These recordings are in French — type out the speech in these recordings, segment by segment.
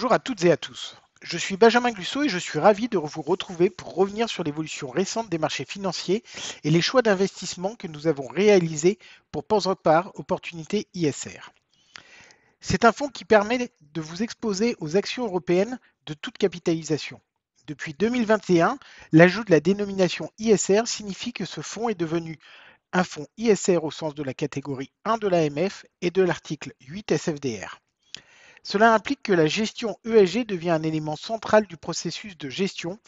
Bonjour à toutes et à tous. Je suis Benjamin Glussot et je suis ravi de vous retrouver pour revenir sur l'évolution récente des marchés financiers et les choix d'investissement que nous avons réalisés pour Part Opportunité ISR. C'est un fonds qui permet de vous exposer aux actions européennes de toute capitalisation. Depuis 2021, l'ajout de la dénomination ISR signifie que ce fonds est devenu un fonds ISR au sens de la catégorie 1 de l'AMF et de l'article 8 SFDR. Cela implique que la gestion ESG devient un élément central du processus de gestion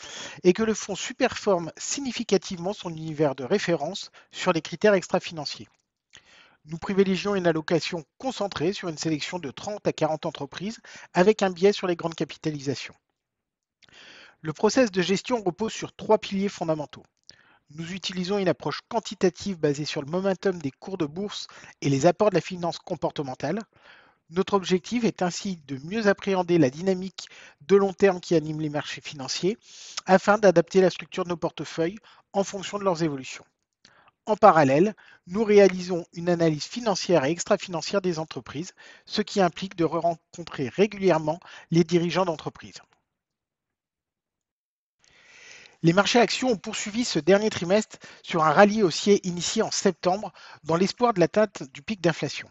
et que le fonds superforme significativement son univers de référence sur les critères extra-financiers. Nous privilégions une allocation concentrée sur une sélection de 30 à 40 entreprises avec un biais sur les grandes capitalisations. Le process de gestion repose sur trois piliers fondamentaux. Nous utilisons une approche quantitative basée sur le momentum des cours de bourse et les apports de la finance comportementale. Notre objectif est ainsi de mieux appréhender la dynamique de long terme qui anime les marchés financiers afin d'adapter la structure de nos portefeuilles en fonction de leurs évolutions. En parallèle, nous réalisons une analyse financière et extra-financière des entreprises, ce qui implique de rencontrer régulièrement les dirigeants d'entreprises. Les marchés actions ont poursuivi ce dernier trimestre sur un rallye haussier initié en septembre dans l'espoir de l'atteinte du pic d'inflation.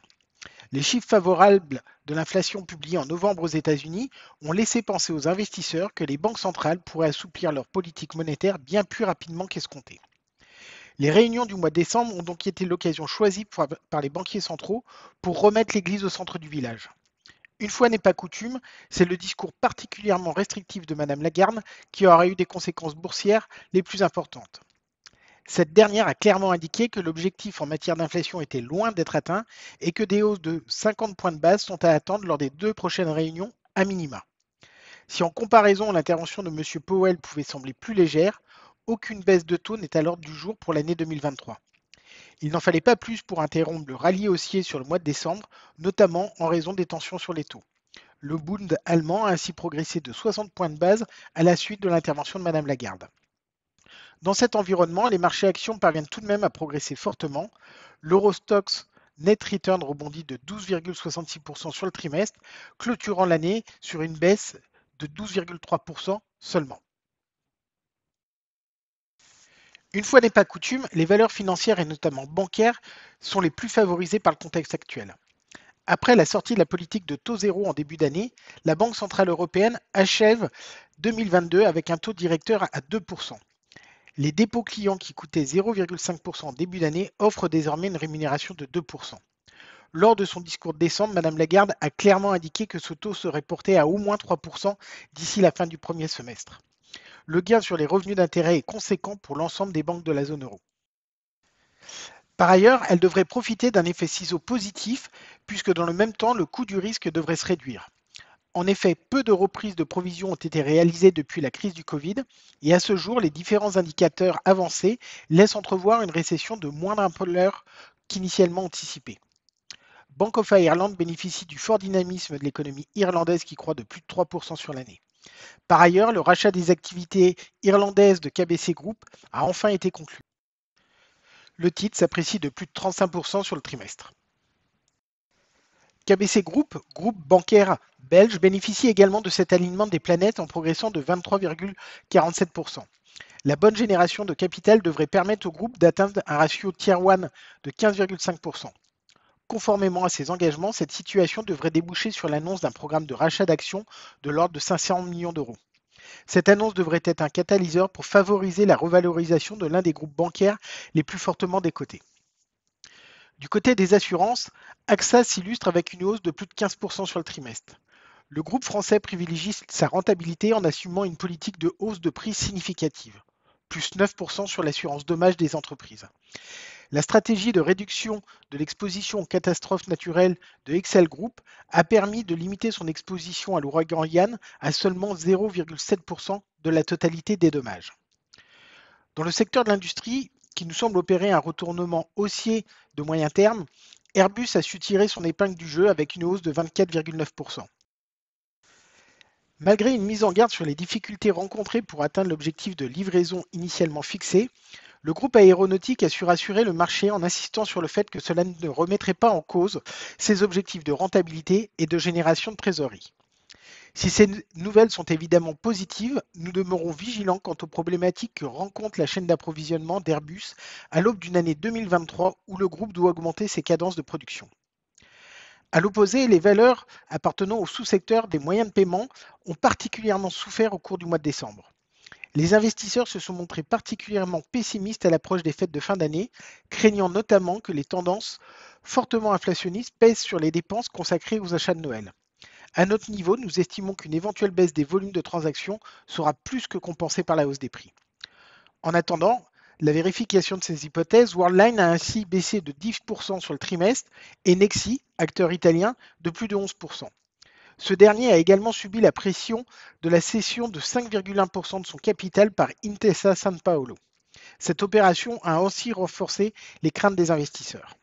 Les chiffres favorables de l'inflation publiés en novembre aux États-Unis ont laissé penser aux investisseurs que les banques centrales pourraient assouplir leur politique monétaire bien plus rapidement qu'escompté. Les réunions du mois de décembre ont donc été l'occasion choisie par les banquiers centraux pour remettre l'église au centre du village. Une fois n'est pas coutume, c'est le discours particulièrement restrictif de Mme Lagarde qui aura eu des conséquences boursières les plus importantes. Cette dernière a clairement indiqué que l'objectif en matière d'inflation était loin d'être atteint et que des hausses de 50 points de base sont à attendre lors des deux prochaines réunions à minima. Si en comparaison l'intervention de M. Powell pouvait sembler plus légère, aucune baisse de taux n'est à l'ordre du jour pour l'année 2023. Il n'en fallait pas plus pour interrompre le rallye haussier sur le mois de décembre, notamment en raison des tensions sur les taux. Le Bund allemand a ainsi progressé de 60 points de base à la suite de l'intervention de Mme Lagarde. Dans cet environnement, les marchés actions parviennent tout de même à progresser fortement. L'Eurostoxx Net Return rebondit de 12,66% sur le trimestre, clôturant l'année sur une baisse de 12,3% seulement. Une fois n'est pas coutume, les valeurs financières et notamment bancaires sont les plus favorisées par le contexte actuel. Après la sortie de la politique de taux zéro en début d'année, la Banque centrale européenne achève 2022 avec un taux directeur à 2%. Les dépôts clients qui coûtaient 0,5% en début d'année offrent désormais une rémunération de 2%. Lors de son discours de décembre, Mme Lagarde a clairement indiqué que ce taux serait porté à au moins 3% d'ici la fin du premier semestre. Le gain sur les revenus d'intérêt est conséquent pour l'ensemble des banques de la zone euro. Par ailleurs, elle devrait profiter d'un effet ciseau positif puisque dans le même temps, le coût du risque devrait se réduire. En effet, peu de reprises de provisions ont été réalisées depuis la crise du Covid et à ce jour, les différents indicateurs avancés laissent entrevoir une récession de moindre ampleur qu'initialement anticipée. Bank of Ireland bénéficie du fort dynamisme de l'économie irlandaise qui croît de plus de 3% sur l'année. Par ailleurs, le rachat des activités irlandaises de KBC Group a enfin été conclu. Le titre s'apprécie de plus de 35% sur le trimestre. KBC Group, groupe bancaire belge, bénéficie également de cet alignement des planètes en progressant de 23,47%. La bonne génération de capital devrait permettre au groupe d'atteindre un ratio Tier 1 de 15,5%. Conformément à ses engagements, cette situation devrait déboucher sur l'annonce d'un programme de rachat d'actions de l'ordre de 500 millions d'euros. Cette annonce devrait être un catalyseur pour favoriser la revalorisation de l'un des groupes bancaires les plus fortement décotés. Du côté des assurances, AXA s'illustre avec une hausse de plus de 15% sur le trimestre. Le groupe français privilégie sa rentabilité en assumant une politique de hausse de prix significative, plus 9% sur l'assurance dommage des entreprises. La stratégie de réduction de l'exposition aux catastrophes naturelles de Excel Group a permis de limiter son exposition à l'ouragan Yann à seulement 0,7% de la totalité des dommages. Dans le secteur de l'industrie, qui nous semble opérer un retournement haussier de moyen terme, Airbus a su tirer son épingle du jeu avec une hausse de 24,9%. Malgré une mise en garde sur les difficultés rencontrées pour atteindre l'objectif de livraison initialement fixé, le groupe aéronautique a su rassurer le marché en insistant sur le fait que cela ne remettrait pas en cause ses objectifs de rentabilité et de génération de trésorerie. Si ces nouvelles sont évidemment positives, nous demeurons vigilants quant aux problématiques que rencontre la chaîne d'approvisionnement d'Airbus à l'aube d'une année 2023 où le groupe doit augmenter ses cadences de production. À l'opposé, les valeurs appartenant au sous-secteur des moyens de paiement ont particulièrement souffert au cours du mois de décembre. Les investisseurs se sont montrés particulièrement pessimistes à l'approche des fêtes de fin d'année, craignant notamment que les tendances fortement inflationnistes pèsent sur les dépenses consacrées aux achats de Noël. À notre niveau, nous estimons qu'une éventuelle baisse des volumes de transactions sera plus que compensée par la hausse des prix. En attendant la vérification de ces hypothèses, Worldline a ainsi baissé de 10% sur le trimestre et Nexi, acteur italien, de plus de 11%. Ce dernier a également subi la pression de la cession de 5,1% de son capital par Intesa Sanpaolo. Cette opération a aussi renforcé les craintes des investisseurs.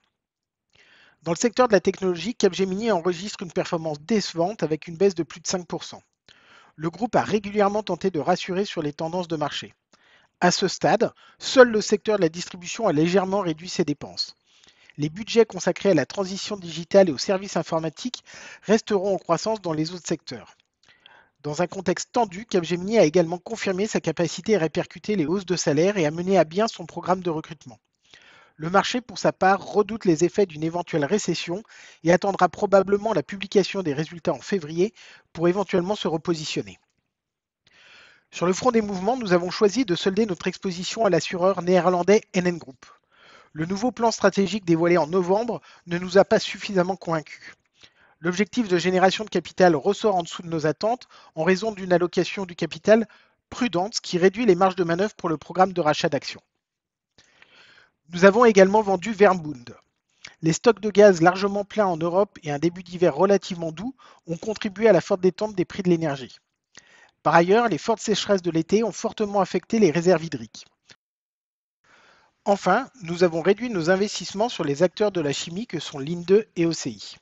Dans le secteur de la technologie, Capgemini enregistre une performance décevante avec une baisse de plus de 5%. Le groupe a régulièrement tenté de rassurer sur les tendances de marché. À ce stade, seul le secteur de la distribution a légèrement réduit ses dépenses. Les budgets consacrés à la transition digitale et aux services informatiques resteront en croissance dans les autres secteurs. Dans un contexte tendu, Capgemini a également confirmé sa capacité à répercuter les hausses de salaire et à mener à bien son programme de recrutement. Le marché, pour sa part, redoute les effets d'une éventuelle récession et attendra probablement la publication des résultats en février pour éventuellement se repositionner. Sur le front des mouvements, nous avons choisi de solder notre exposition à l'assureur néerlandais NN Group. Le nouveau plan stratégique dévoilé en novembre ne nous a pas suffisamment convaincus. L'objectif de génération de capital ressort en dessous de nos attentes en raison d'une allocation du capital prudente, ce qui réduit les marges de manœuvre pour le programme de rachat d'actions. Nous avons également vendu Verbund. Les stocks de gaz largement pleins en Europe et un début d'hiver relativement doux ont contribué à la forte détente des prix de l'énergie. Par ailleurs, les fortes sécheresses de l'été ont fortement affecté les réserves hydriques. Enfin, nous avons réduit nos investissements sur les acteurs de la chimie que sont Linde et OCI.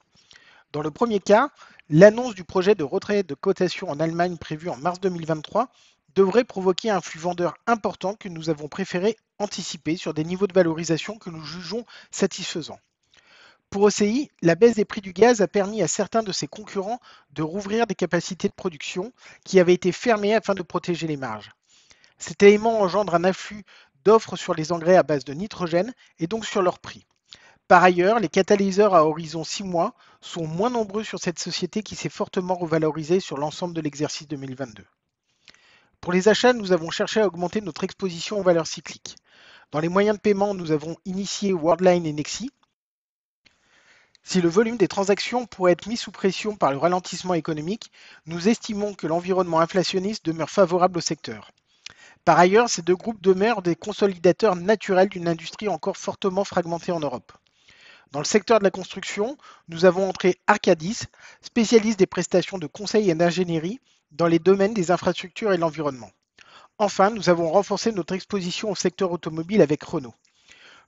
Dans le premier cas, l'annonce du projet de retrait de cotation en Allemagne prévu en mars 2023 devrait provoquer un flux vendeur important que nous avons préféré anticiper sur des niveaux de valorisation que nous jugeons satisfaisants. Pour OCI, la baisse des prix du gaz a permis à certains de ses concurrents de rouvrir des capacités de production qui avaient été fermées afin de protéger les marges. Cet élément engendre un afflux d'offres sur les engrais à base de nitrogène et donc sur leur prix. Par ailleurs, les catalyseurs à horizon 6 mois sont moins nombreux sur cette société qui s'est fortement revalorisée sur l'ensemble de l'exercice 2022. Pour les achats, nous avons cherché à augmenter notre exposition aux valeurs cycliques. Dans les moyens de paiement, nous avons initié Worldline et Nexi. Si le volume des transactions pourrait être mis sous pression par le ralentissement économique, nous estimons que l'environnement inflationniste demeure favorable au secteur. Par ailleurs, ces deux groupes demeurent des consolidateurs naturels d'une industrie encore fortement fragmentée en Europe. Dans le secteur de la construction, nous avons entré Arcadis, spécialiste des prestations de conseil et d'ingénierie dans les domaines des infrastructures et de l'environnement. Enfin, nous avons renforcé notre exposition au secteur automobile avec Renault.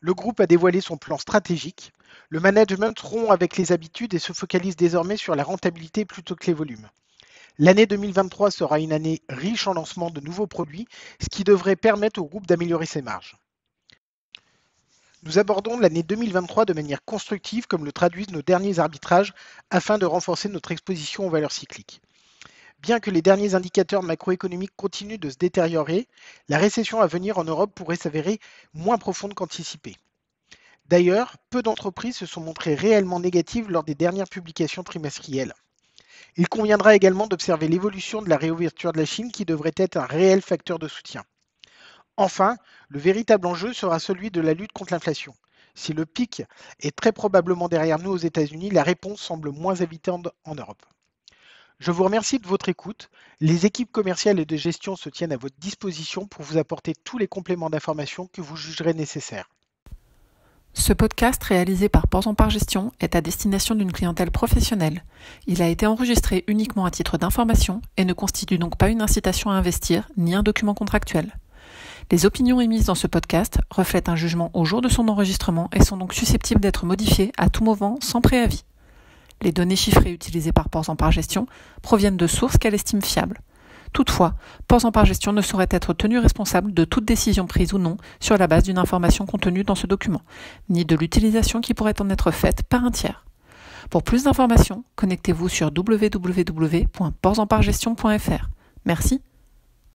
Le groupe a dévoilé son plan stratégique. Le management rompt avec les habitudes et se focalise désormais sur la rentabilité plutôt que les volumes. L'année 2023 sera une année riche en lancement de nouveaux produits, ce qui devrait permettre au groupe d'améliorer ses marges. Nous abordons l'année 2023 de manière constructive comme le traduisent nos derniers arbitrages afin de renforcer notre exposition aux valeurs cycliques. Bien que les derniers indicateurs macroéconomiques continuent de se détériorer, la récession à venir en Europe pourrait s'avérer moins profonde qu'anticipée. D'ailleurs, peu d'entreprises se sont montrées réellement négatives lors des dernières publications trimestrielles. Il conviendra également d'observer l'évolution de la réouverture de la Chine qui devrait être un réel facteur de soutien. Enfin, le véritable enjeu sera celui de la lutte contre l'inflation. Si le pic est très probablement derrière nous aux États-Unis, la réponse semble moins évidente en Europe. Je vous remercie de votre écoute. Les équipes commerciales et de gestion se tiennent à votre disposition pour vous apporter tous les compléments d'information que vous jugerez nécessaires. Ce podcast réalisé par Ports en Part Gestion est à destination d'une clientèle professionnelle. Il a été enregistré uniquement à titre d'information et ne constitue donc pas une incitation à investir ni un document contractuel. Les opinions émises dans ce podcast reflètent un jugement au jour de son enregistrement et sont donc susceptibles d'être modifiées à tout moment sans préavis. Les données chiffrées utilisées par Ports en Part Gestion proviennent de sources qu'elle estime fiables. Toutefois, Ports en Part Gestion ne saurait être tenu responsable de toute décision prise ou non sur la base d'une information contenue dans ce document, ni de l'utilisation qui pourrait en être faite par un tiers. Pour plus d'informations, connectez-vous sur www.portsenpargestion.fr. Merci